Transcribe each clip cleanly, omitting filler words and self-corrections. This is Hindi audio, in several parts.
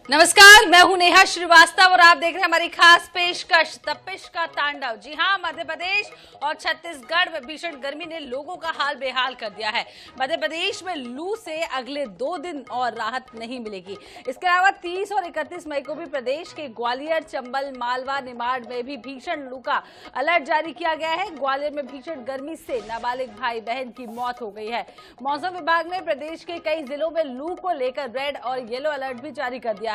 नमस्कार, मैं हूं नेहा श्रीवास्तव और आप देख रहे हैं हमारी खास पेशकश तपिश का तांडव। जी हां, मध्य प्रदेश और छत्तीसगढ़ में भीषण गर्मी ने लोगों का हाल बेहाल कर दिया है। मध्य प्रदेश में लू से अगले 2 दिन और राहत नहीं मिलेगी। इसके अलावा 30 और 31 मई को भी प्रदेश के ग्वालियर, चंबल, मालवा, निमाड़ में भी भीषण लू का अलर्ट जारी किया गया है। ग्वालियर में भीषण गर्मी से नाबालिग भाई बहन की मौत हो गई है। मौसम विभाग ने प्रदेश के कई जिलों में लू को लेकर रेड और येलो अलर्ट भी जारी कर दिया है।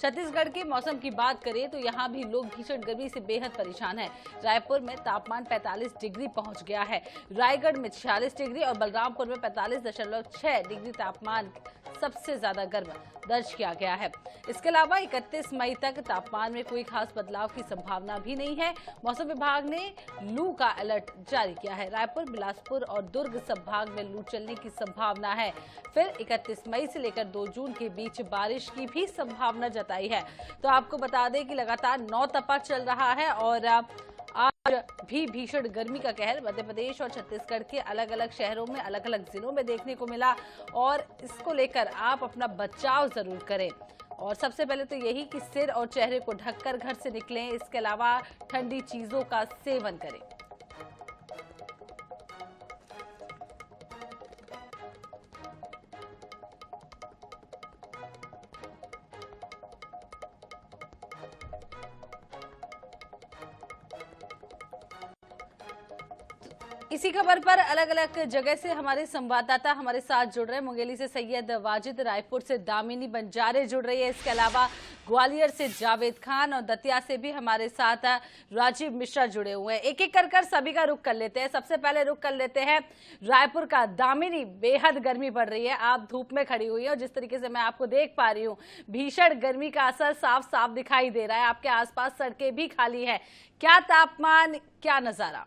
छत्तीसगढ़ के मौसम की बात करें तो यहां भी लोग भीषण गर्मी से बेहद परेशान हैं। रायपुर में तापमान 45 डिग्री पहुंच गया है। रायगढ़ में 46 डिग्री और बलरामपुर में 45.6 डिग्री तापमान सबसे ज्यादा गर्म दर्ज किया गया है। इसके अलावा 31 मई तक तापमान में कोई खास बदलाव की संभावना भी नहीं है। मौसम विभाग ने लू का अलर्ट जारी किया है। रायपुर, बिलासपुर और दुर्ग संभाग में लू चलने की संभावना है। फिर 31 मई से लेकर 2 जून के बीच बारिश की भी संभावना जताई है। तो आपको बता दें कि लगातार नौतपा चल रहा है और आज भी भीषण गर्मी का कहर मध्य प्रदेश और छत्तीसगढ़ के अलग अलग शहरों में, अलग अलग जिलों में देखने को मिला और इसको लेकर आप अपना बचाव जरूर करें। और सबसे पहले तो यही कि सिर और चेहरे को ढककर घर से निकलें। इसके अलावा ठंडी चीजों का सेवन करें। इसी खबर पर अलग अलग जगह से हमारे संवाददाता हमारे साथ जुड़ रहे हैं। मुंगेली से सैयद वाजिद, रायपुर से दामिनी बंजारे जुड़ रही है। इसके अलावा ग्वालियर से जावेद खान और दतिया से भी हमारे साथ राजीव मिश्रा जुड़े हुए हैं। एक एक कर सभी का रुख कर लेते हैं। सबसे पहले रुख कर लेते हैं रायपुर का। दामिनी, बेहद गर्मी पड़ रही है, आप धूप में खड़ी हुई है और जिस तरीके से मैं आपको देख पा रही हूँ भीषण गर्मी का असर साफ साफ दिखाई दे रहा है। आपके आसपास सड़कें भी खाली है। क्या तापमान, क्या नजारा?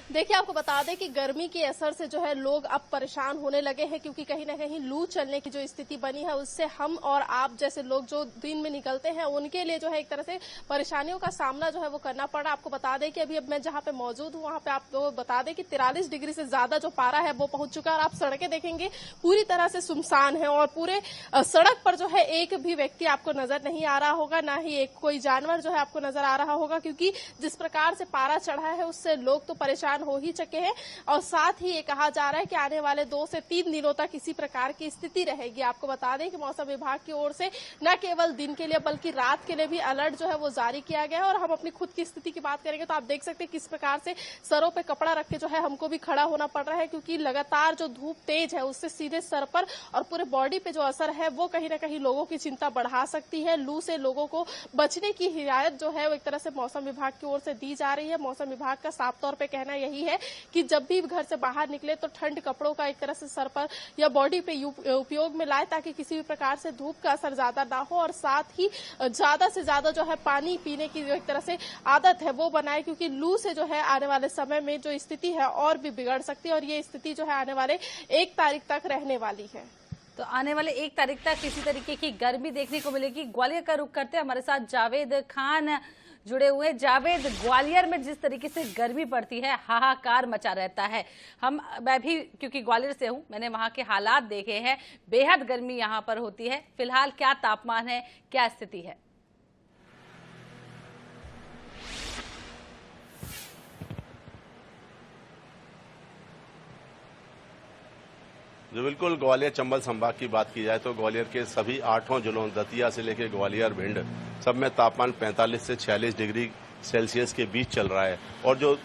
देखिए, आपको बता दें कि गर्मी के असर से जो है लोग अब परेशान होने लगे हैं, क्योंकि कहीं ना कहीं लू चलने की जो स्थिति बनी है उससे हम और आप जैसे लोग जो दिन में निकलते हैं उनके लिए जो है एक तरह से परेशानियों का सामना जो है वो करना पड़ रहा है। आपको बता दें कि अभी अब मैं जहां पे मौजूद हूं वहां पे आपको बता दें कि 43 डिग्री से ज्यादा जो पारा है वो पहुंच चुका है और आप सड़कें देखेंगे पूरी तरह से सुनसान है और पूरे सड़क पर जो है एक भी व्यक्ति आपको नजर नहीं आ रहा होगा, ना ही एक कोई जानवर जो है आपको नजर आ रहा होगा, क्योंकि जिस प्रकार से पारा चढ़ा है उससे लोग तो परेशान हो ही चुके हैं। और साथ ही ये कहा जा रहा है कि आने वाले 2 से 3 दिनों तक इसी प्रकार की स्थिति रहेगी। आपको बता दें कि मौसम विभाग की ओर से न केवल दिन के लिए बल्कि रात के लिए भी अलर्ट जो है वो जारी किया गया है। और हम अपनी खुद की स्थिति की बात करेंगे तो आप देख सकते हैं किस प्रकार से सरों पे कपड़ा रख के जो है हमको भी खड़ा होना पड़ रहा है, क्योंकि लगातार जो धूप तेज है उससे सीधे सर पर और पूरे बॉडी पे जो असर है वो कहीं ना कहीं लोगों की चिंता बढ़ा सकती है। लू से लोगों को बचने की हिदायत जो है वो एक तरह से मौसम विभाग की ओर से दी जा रही है। मौसम विभाग का साफ तौर पर कहना यही है कि जब भी घर से बाहर निकले तो ठंड कपड़ों का एक तरह से सर पर या बॉडी पे उपयोग में लाए, ताकि किसी भी प्रकार से धूप का असर ज्यादा ना हो। और साथ ही ज्यादा से ज्यादा जो है पानी पीने की जो एक तरह से आदत है वो बनाए, क्योंकि लू से जो है आने वाले समय में जो स्थिति है और भी बिगड़ सकती है और ये स्थिति जो है आने वाले 1 तारीख तक रहने वाली है। तो आने वाले 1 तारीख तक किसी तरीके की गर्मी देखने को मिलेगी। ग्वालियर का रुख करते हैं, हमारे साथ जावेद खान जुड़े हुए। जावेद, ग्वालियर में जिस तरीके से गर्मी पड़ती है हाहाकार मचा रहता है। मैं भी क्योंकि ग्वालियर से हूं, मैंने वहां के हालात देखे हैं। बेहद गर्मी यहां पर होती है। फिलहाल क्या तापमान है, क्या स्थिति है? जो बिल्कुल ग्वालियर चंबल संभाग की बात की जाए तो ग्वालियर के सभी 8 जिलों, दतिया से लेकर ग्वालियर, भिंड, सब में तापमान 45 से 46 डिग्री सेल्सियस के बीच चल रहा है। और जो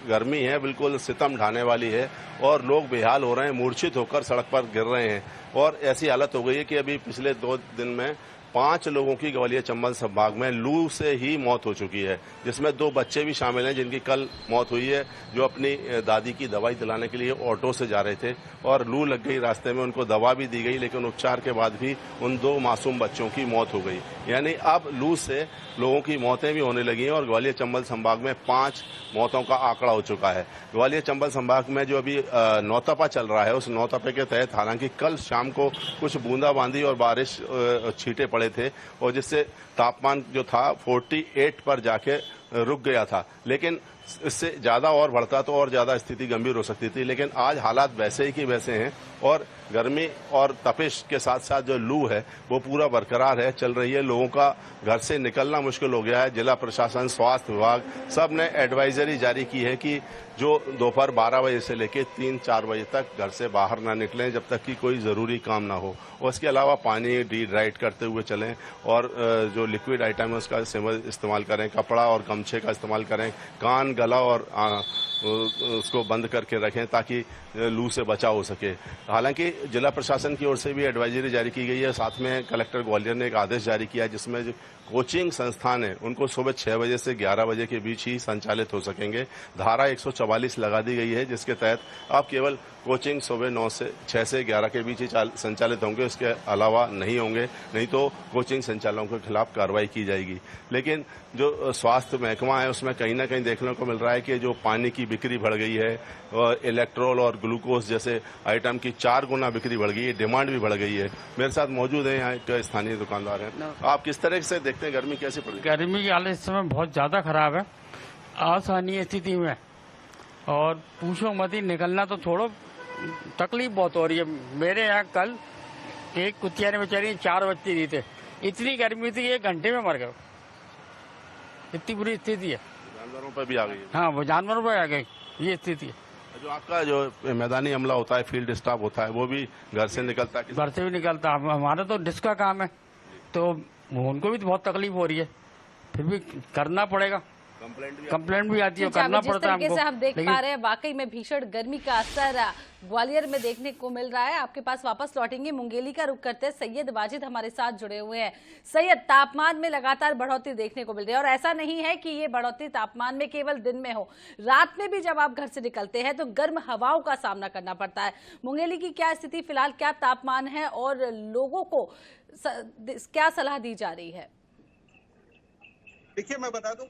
गर्मी है बिल्कुल सितम ढाने वाली है और लोग बेहाल हो रहे हैं, मूर्छित होकर सड़क पर गिर रहे हैं। और ऐसी हालत हो गई है कि अभी पिछले 2 दिन में 5 लोगों की ग्वालियर चंबल संभाग में लू से ही मौत हो चुकी है, जिसमें 2 बच्चे भी शामिल हैं जिनकी कल मौत हुई है, जो अपनी दादी की दवाई दिलाने के लिए ऑटो से जा रहे थे और लू लग गई। रास्ते में उनको दवा भी दी गई, लेकिन उपचार के बाद भी उन 2 मासूम बच्चों की मौत हो गई। यानी अब लू से लोगों की मौतें भी होने लगी हैं और ग्वालियर चंबल संभाग में 5 मौतों का आंकड़ा हो चुका है। ग्वालियर चंबल संभाग में जो अभी नौतपा चल रहा है, उस नौतपे के तहत हालांकि कल शाम को कुछ बूंदाबांदी और बारिश छींटे पड़े थे और जिससे तापमान जो था 48 पर जाके रुक गया था, लेकिन इससे ज्यादा और बढ़ता तो और ज्यादा स्थिति गंभीर हो सकती थी। लेकिन आज हालात वैसे ही कि वैसे हैं और गर्मी और तपिश के साथ साथ जो लू है वो पूरा बरकरार है, चल रही है। लोगों का घर से निकलना मुश्किल हो गया है। जिला प्रशासन, स्वास्थ्य विभाग सब ने एडवाइजरी जारी की है कि जो दोपहर 12 बजे से लेकर 3-4 बजे तक घर से बाहर ना निकलें जब तक कि कोई जरूरी काम ना हो, और इसके अलावा पानी डिहाइड्रेट करते हुए चलें और जो लिक्विड आइटम है उसका इस्तेमाल करें, कपड़ा और गमछे का इस्तेमाल करें, कान, गला और उसको बंद करके रखें ताकि लू से बचाव हो सके। हालांकि जिला प्रशासन की ओर से भी एडवाइजरी जारी की गई है। साथ में कलेक्टर ग्वालियर ने एक आदेश जारी किया है जिसमें जो कोचिंग संस्थान है उनको सुबह 6 बजे से 11 बजे के बीच ही संचालित हो सकेंगे। धारा 144 लगा दी गई है जिसके तहत अब केवल कोचिंग सुबह 6 से 11 के बीच ही संचालित होंगे, उसके अलावा नहीं होंगे, नहीं तो कोचिंग संचालकों के खिलाफ कार्रवाई की जाएगी। लेकिन जो स्वास्थ्य महकमा है उसमें कहीं ना कहीं देखने को मिल रहा है कि जो पानी की बिक्री बढ़ गई है और इलेक्ट्रोल और ग्लूकोज जैसे आइटम की 4 गुना बिक्री बढ़ गई है, डिमांड भी बढ़ गई है। मेरे साथ मौजूद है यहाँ एक स्थानीय दुकानदार हैं। आप किस तरह से देखते हैं गर्मी कैसे पड़ रही है? गर्मी की हालत इस समय बहुत ज्यादा खराब है, असहनीय स्थिति में, और पूछो मत ही, निकलना तो छोड़ो, तकलीफ बहुत हो रही है। मेरे यहाँ कल एक कुतिया ने बेचारी 4 बच्चे दिए थे, इतनी गर्मी थी 1 घंटे में मर गए, इतनी बुरी स्थिति है। जानवरों पर भी आ गई है। हाँ, वो जानवरों पर आ गई, ये स्थिति है। जो आपका जो मैदानी अमला होता है, फील्ड स्टाफ होता है, वो भी घर से निकलता है? घर से भी निकलता, हमारा तो डिस्क का काम है तो उनको भी तो बहुत तकलीफ हो रही है, फिर भी करना पड़ेगा। कंप्लेंट भी आती है, करना पड़ता है हमको। जिस तरीके से हम देख पा रहे हैं वाकई में भीषण गर्मी का असर ग्वालियर में देखने को मिल रहा है। आपके पास वापस लौटेंगे, मुंगेली का रुख करते हैं। सैयद वाजिद हमारे साथ जुड़े हुए हैं। सैयद, तापमान में लगातार बढ़ोतरी देखने को मिल रही है और ऐसा नहीं है कि ये बढ़ोतरी तापमान में केवल दिन में हो, रात में भी जब आप घर से निकलते हैं तो गर्म हवाओं का सामना करना पड़ता है। मुंगेली की क्या स्थिति फिलहाल, क्या तापमान है और लोगों को क्या सलाह दी जा रही है? देखिए, मैं बता दूं,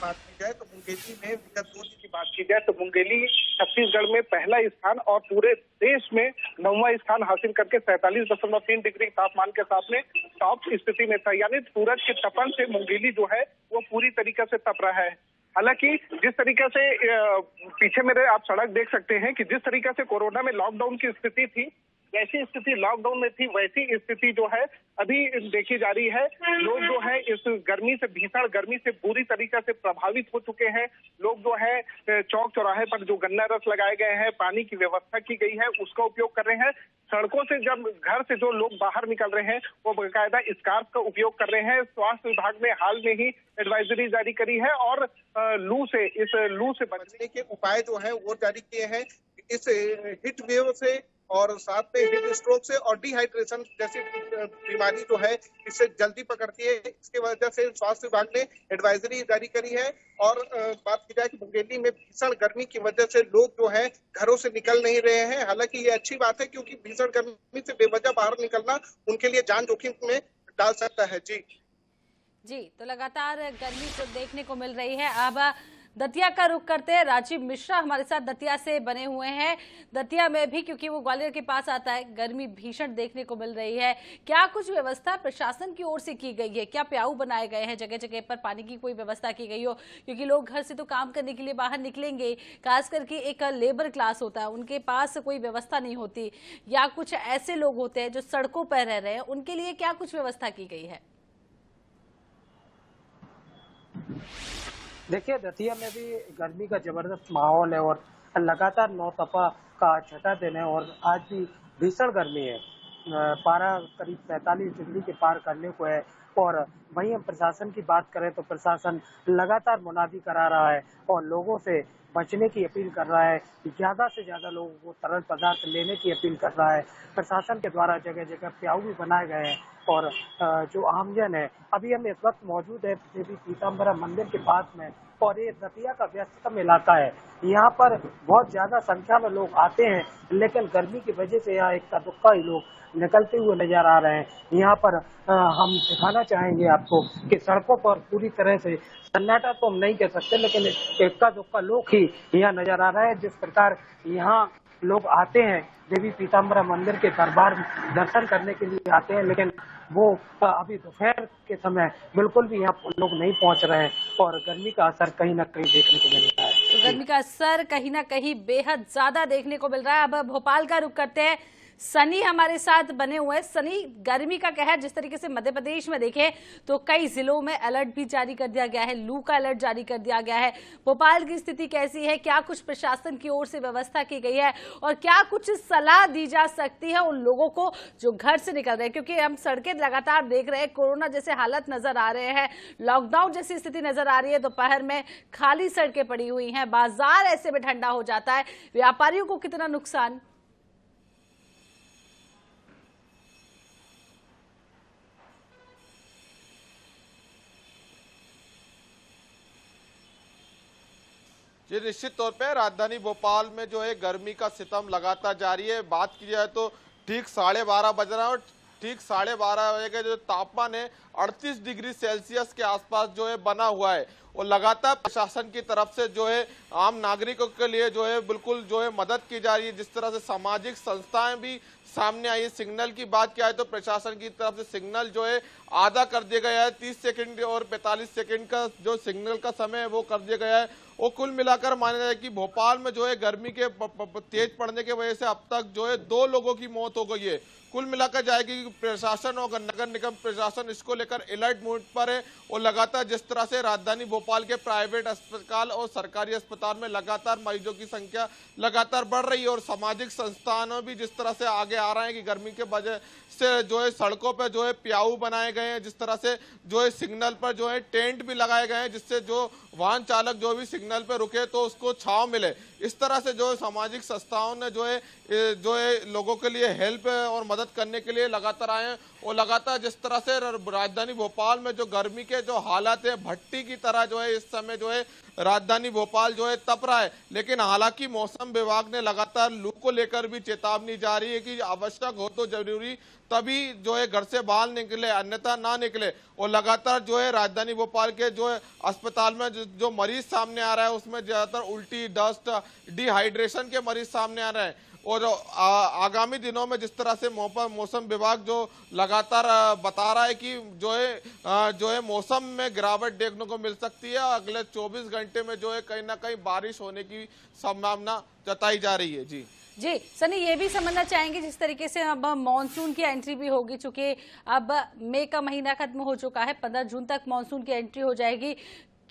बात की जाए तो मुंगेली में विगत 2 दिन की बात की जाए तो मुंगेली छत्तीसगढ़ में पहला स्थान और पूरे देश में 9वां स्थान हासिल करके 47.3 डिग्री तापमान के साथ में टॉप स्थिति में था। यानी सूरज के तपन से मुंगेली जो है वो पूरी तरीके से तप रहा है। हालांकि जिस तरीके से पीछे मेरे आप सड़क देख सकते हैं कि जिस तरीके से कोरोना में लॉकडाउन की स्थिति थी, जैसी स्थिति लॉकडाउन में थी वैसी स्थिति जो है अभी देखी जा रही है। लोग जो है इस गर्मी से, भीषण गर्मी से पूरी तरीके से प्रभावित हो चुके हैं। लोग जो है चौक चौराहे पर जो गन्ना रस लगाए गए हैं, पानी की व्यवस्था की गई है, उसका उपयोग कर रहे हैं। सड़कों से जब घर से जो लोग बाहर निकल रहे हैं वो बाकायदा स्कार्फ का उपयोग कर रहे हैं। स्वास्थ्य विभाग ने हाल में ही एडवाइजरी जारी करी है और इस लू से बचने के उपाय जो है वो जारी किए हैं। इस हीट वेव से और साथ में हीट स्ट्रोक से और डिहाइड्रेशन जैसी बीमारी जो है इससे जल्दी पकड़ती है। इसके वजह से स्वास्थ्य विभाग ने एडवाइजरी जारी करी है। और बात की जाए कि मुंगेली में भीषण गर्मी की वजह से लोग जो है घरों से निकल नहीं रहे हैं। हालांकि ये अच्छी बात है क्योंकि भीषण गर्मी से बेवजह बाहर निकलना उनके लिए जान जोखिम में डाल सकता है। जी, तो लगातार गर्मी तो देखने को मिल रही है। अब दतिया का रुख करते हैं। राजीव मिश्रा हमारे साथ दतिया से बने हुए हैं। दतिया में भी, क्योंकि वो ग्वालियर के पास आता है, गर्मी भीषण देखने को मिल रही है। क्या कुछ व्यवस्था प्रशासन की ओर से की गई है? क्या प्याऊ बनाए गए हैं, जगह जगह पर पानी की कोई व्यवस्था की गई हो? क्योंकि लोग घर से तो काम करने के लिए बाहर निकलेंगे, खास करके एक लेबर क्लास होता है, उनके पास कोई व्यवस्था नहीं होती, या कुछ ऐसे लोग होते हैं जो सड़कों पर रह रहे हैं, उनके लिए क्या कुछ व्यवस्था की गई है? देखिए, दतिया में भी गर्मी का जबरदस्त माहौल है और लगातार नौतपा का छठा दिन है और आज भी भीषण गर्मी है। पारा करीब 45 डिग्री के पार करने को है। और वहीं हम प्रशासन की बात करें तो प्रशासन लगातार मुनादी करा रहा है और लोगों से बचने की अपील कर रहा है। ज्यादा से ज्यादा लोगों को तरल पदार्थ लेने की अपील कर रहा है। प्रशासन के द्वारा जगह जगह प्याऊ भी बनाए गए हैं और जो आमजन है, अभी हम इस वक्त मौजूद है देवी पीताम्बरा मंदिर के पास में और ये दतिया का व्यस्ततम इलाका है। यहाँ पर बहुत ज्यादा संख्या में लोग आते हैं, लेकिन गर्मी की वजह से यहाँ इक्का दुक्का ही लोग निकलते हुए नजर आ रहे हैं। यहाँ पर हम दिखाना चाहेंगे आपको कि सड़कों पर पूरी तरह से सन्नाटा तो हम नहीं कह सकते, लेकिन इक्का दुक्का लोग ही यहाँ नजर आ रहे हैं। जिस प्रकार यहाँ लोग आते हैं देवी पीताम्बरा मंदिर के दरबार दर्शन करने के लिए आते हैं, लेकिन वो अभी दोपहर के समय बिल्कुल भी यहाँ लोग नहीं पहुंच रहे हैं और गर्मी का असर कहीं ना कहीं देखने को मिल रहा है। तो गर्मी का असर कहीं ना कहीं बेहद ज्यादा देखने को मिल रहा है। अब भोपाल का रुख करते हैं, सनी हमारे साथ बने हुए हैं। सनी, गर्मी का कहर जिस तरीके से मध्य प्रदेश में देखें तो कई जिलों में अलर्ट भी जारी कर दिया गया है, लू का अलर्ट जारी कर दिया गया है। भोपाल की स्थिति कैसी है, क्या कुछ प्रशासन की ओर से व्यवस्था की गई है और क्या कुछ सलाह दी जा सकती है उन लोगों को जो घर से निकल रहे हैं, क्योंकि हम सड़कें लगातार देख रहे हैं, कोरोना जैसे हालत नजर आ रहे हैं, लॉकडाउन जैसी स्थिति नजर आ रही है, दोपहर में खाली सड़कें पड़ी हुई हैं, बाजार ऐसे में ठंडा हो जाता है, व्यापारियों को कितना नुकसान। जी निश्चित तौर पे राजधानी भोपाल में जो है गर्मी का सितम लगातार जारी है। बात की जाए तो ठीक 12:30 बज रहा है और ठीक 12:30 बजे का जो तापमान है 38 डिग्री सेल्सियस के आसपास जो है बना हुआ है और लगातार प्रशासन की तरफ से जो है आम नागरिकों के लिए जो है बिल्कुल जो है मदद की जा रही है। जिस तरह से सामाजिक संस्थाएं भी सामने आई है। सिग्नल की बात किया है तो प्रशासन की तरफ से सिग्नल जो है आधा कर दिया गया है। 30 सेकंड और 45 सेकंड का जो सिग्नल का समय है वो कर दिया गया है। और कुल मिलाकर माना जाए कि भोपाल में जो है गर्मी के तेज पड़ने की वजह से अब तक जो है 2 लोगों की मौत हो गई है। कुल मिलाकर जाएगी प्रशासन और नगर निगम प्रशासन इसको लेकर अलर्ट मोड पर है और लगातार जिस तरह से राजधानी भोपाल के प्राइवेट अस्पताल और सरकारी अस्पताल में लगातार मरीजों की संख्या लगातार बढ़ रही है और सामाजिक संस्थानों भी जिस तरह से आगे आ रहे हैं कि गर्मी के वजह से जो है सड़कों पर जो है प्याऊ बनाए गए हैं, जिस तरह से जो है सिग्नल पर जो है टेंट भी लगाए गए हैं जिससे जो वाहन चालक जो भी सिग्नल पर रुके तो उसको छांव मिले। इस तरह से जो है सामाजिक संस्थाओं ने जो है लोगों के लिए हेल्प और मदद करने के लिए लगातार आए हैं और लगातार जिस तरह से राजधानी भोपाल में जो गर्मी के जो हालात है भट्टी की तरह जो है इस समय जो है राजधानी भोपाल जो है तप रहा है। लेकिन हालांकि मौसम विभाग ने लगातार लू को लेकर भी चेतावनी जारी है कि आवश्यक हो तो जरूरी तभी जो है घर से बाहर निकले, अन्यथा ना निकले। और लगातार जो है राजधानी भोपाल के जो है अस्पताल में जो मरीज सामने आ रहा है उसमें ज्यादातर उल्टी, दस्त, डिहाइड्रेशन के मरीज सामने आ रहे हैं। और आगामी दिनों में जिस तरह से मौसम विभाग जो लगातार बता रहा है कि जो है मौसम में गिरावट देखने को मिल सकती है। अगले 24 घंटे में जो है कहीं ना कहीं बारिश होने की संभावना जताई जा रही है। जी सनी, ये भी समझना चाहेंगे जिस तरीके से अब मानसून की एंट्री भी होगी, चूंकि अब मई का महीना खत्म हो चुका है, 15 जून तक मानसून की एंट्री हो जाएगी।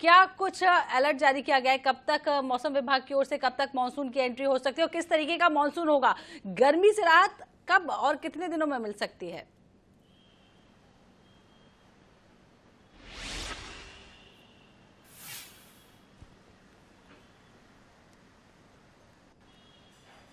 क्या कुछ अलर्ट जारी किया गया है, कब तक मौसम विभाग की ओर से कब तक मानसून की एंट्री हो सकती है और किस तरीके का मानसून होगा, गर्मी से राहत कब और कितने दिनों में मिल सकती है?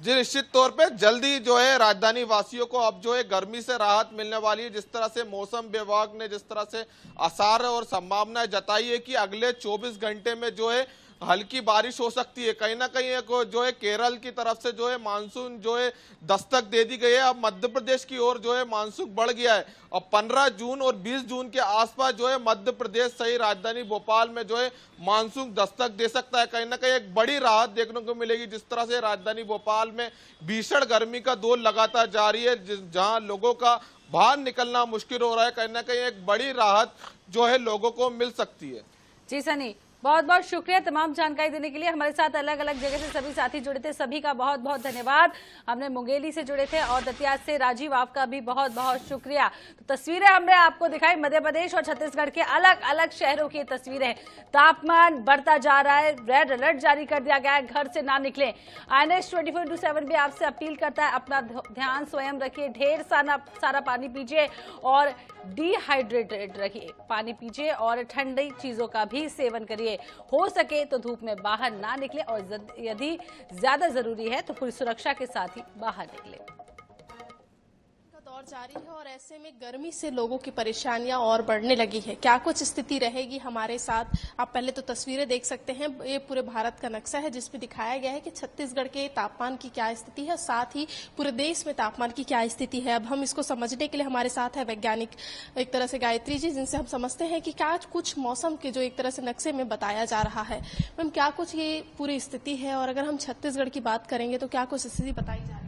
जी निश्चित तौर पे जल्दी जो है राजधानी वासियों को अब जो है गर्मी से राहत मिलने वाली है। जिस तरह से मौसम विभाग ने जिस तरह से आसार और संभावनाएं जताई है कि अगले 24 घंटे में जो है हल्की बारिश हो सकती है। कहीं ना कहीं जो है केरल की तरफ से जो है मानसून जो है दस्तक दे दी गई है। अब मध्य प्रदेश की ओर जो है मानसून बढ़ गया है और 15 जून और 20 जून के आसपास जो है मध्य प्रदेश सही राजधानी भोपाल में जो है मानसून दस्तक दे सकता है। कहीं ना कहीं एक बड़ी राहत देखने को मिलेगी। जिस तरह से राजधानी भोपाल में भीषण गर्मी का दौर लगातार जारी है, जहां लोगों का बाहर निकलना मुश्किल हो रहा है, कहीं ना कहीं एक बड़ी राहत जो है लोगों को मिल सकती है। जी सनी, बहुत बहुत शुक्रिया तमाम जानकारी देने के लिए। हमारे साथ अलग अलग जगह से सभी साथी जुड़े थे, सभी का बहुत बहुत धन्यवाद। हमने मुंगेली से जुड़े थे और दतिया से राजीव, आपका भी बहुत बहुत शुक्रिया। तो तस्वीरें हमने आपको दिखाई मध्य प्रदेश और छत्तीसगढ़ के अलग अलग शहरों की तस्वीरें। तापमान बढ़ता जा रहा है, रेड अलर्ट जारी कर दिया गया है, घर से ना निकलें। INS 24/7 भी आपसे अपील करता है, अपना ध्यान स्वयं रखिए, ढेर सारा पानी पीजिए और डिहाइड्रेटेड रखिए, पानी पीजिए और ठंडी चीजों का भी सेवन करिए। हो सके तो धूप में बाहर ना निकले और यदि ज्यादा जरूरी है तो पूरी सुरक्षा के साथ ही बाहर निकले। दौर जारी है और ऐसे में गर्मी से लोगों की परेशानियां और बढ़ने लगी है। क्या कुछ स्थिति रहेगी हमारे साथ, आप पहले तो तस्वीरें देख सकते हैं। ये पूरे भारत का नक्शा है जिसमें दिखाया गया है कि छत्तीसगढ़ के तापमान की क्या स्थिति है, साथ ही पूरे देश में तापमान की क्या स्थिति है। अब हम इसको समझने के लिए हमारे साथ है वैज्ञानिक एक तरह से गायत्री जी, जिनसे हम समझते हैं कि क्या कुछ मौसम के जो एक तरह से नक्शे में बताया जा रहा है। मैम, क्या कुछ ये पूरी स्थिति है और अगर हम छत्तीसगढ़ की बात करेंगे तो क्या कुछ स्थिति बताई जा रही है?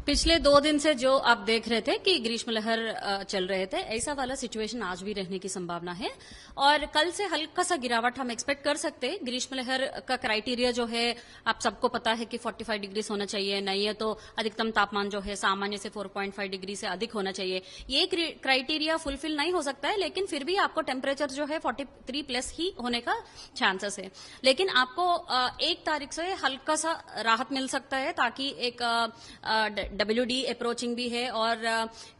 पिछले 2 दिन से जो आप देख रहे थे कि ग्रीष्म लहर चल रहे थे, ऐसा वाला सिचुएशन आज भी रहने की संभावना है और कल से हल्का सा गिरावट हम एक्सपेक्ट कर सकते हैं। ग्रीष्म लहर का क्राइटेरिया जो है आप सबको पता है कि 45 डिग्री होना चाहिए, नहीं है तो अधिकतम तापमान जो है सामान्य से 4.5 डिग्री से अधिक होना चाहिए। ये क्राइटेरिया फुलफिल नहीं हो सकता है, लेकिन फिर भी आपको टेम्परेचर जो है 43 प्लस ही होने का चांसेस है। लेकिन आपको 1 तारीख से हल्का सा राहत मिल सकता है, ताकि एक WD अप्रोचिंग भी है और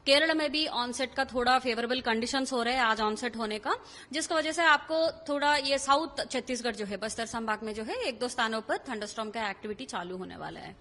केरल में भी ऑनसेट का थोड़ा फेवरेबल कंडीशंस हो रहे हैं आज ऑनसेट होने का, जिसकी वजह से आपको थोड़ा ये साउथ छत्तीसगढ़ जो है बस्तर संभाग में जो है 1-2 स्थानों पर थंडरस्टॉर्म का एक्टिविटी चालू होने वाला है।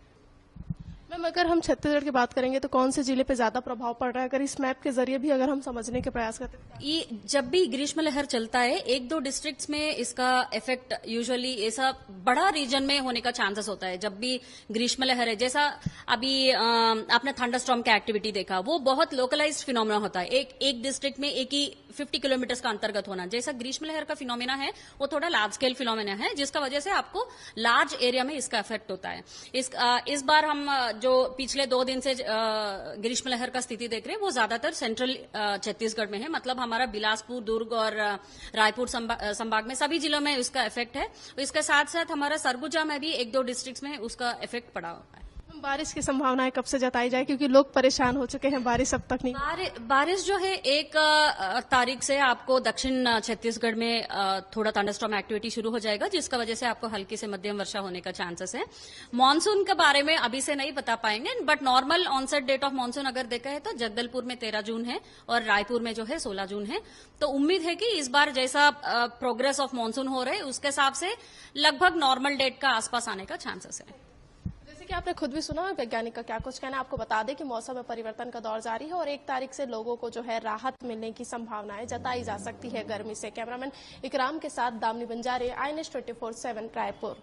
मैम, अगर हम छत्तीसगढ़ की बात करेंगे तो कौन से जिले पे ज्यादा प्रभाव पड़ रहा है, अगर इस मैप के जरिए भी अगर हम समझने के प्रयास करते हैं? ये जब भी ग्रीष्म लहर चलता है 1-2 डिस्ट्रिक्ट्स में इसका इफेक्ट यूजुअली ऐसा बड़ा रीजन में होने का चांसेस होता है। जब भी ग्रीष्म लहर है, जैसा अभी आपने थंडरस्टॉर्म का एक्टिविटी देखा, वो बहुत लोकलाइज्ड फिनोमेना होता है। एक डिस्ट्रिक्ट में एक ही 50 किलोमीटर का अंतर्गत होना। जैसा ग्रीष्म लहर का फिनोमेना है वो थोड़ा लार्ज स्केल फिनोमेना है, जिसका वजह से आपको लार्ज एरिया में इसका इफेक्ट होता है। इस बार हम जो पिछले 2 दिन से ग्रीष्म लहर का स्थिति देख रहे हैं वो ज्यादातर सेंट्रल छत्तीसगढ़ में है, मतलब हमारा बिलासपुर, दुर्ग और रायपुर संभाग में सभी जिलों में उसका इफेक्ट है। इसके साथ साथ हमारा सरगुजा में भी 1-2 डिस्ट्रिक्ट्स में उसका इफेक्ट पड़ा हुआ है। बारिश की संभावनाएं कब से जताई जाए, क्योंकि लोग परेशान हो चुके हैं, बारिश अब तक नहीं। बारिश जो है 1 तारीख से आपको दक्षिण छत्तीसगढ़ में थोड़ा थंडरस्टॉर्म एक्टिविटी शुरू हो जाएगा, जिसका वजह से आपको हल्की से मध्यम वर्षा होने का चांसेस है। मानसून के बारे में अभी से नहीं बता पाएंगे, but normal onset date of monsoon अगर देखा है तो जगदलपुर में 13 जून है और रायपुर में जो है 16 जून है। तो उम्मीद है कि इस बार जैसा प्रोग्रेस ऑफ मानसून हो रहा है उसके हिसाब से लगभग नॉर्मल डेट का आसपास आने का चांसेस है। कि आपने खुद भी सुना वैज्ञानिक का क्या कुछ कहना है। आपको बता दें कि मौसम में परिवर्तन का दौर जारी है और 1 तारीख से लोगों को जो है राहत मिलने की संभावनाएं जताई जा सकती है गर्मी से। कैमरामैन इकराम के साथ दामनी बंजारे, INS 24/7 रायपुर।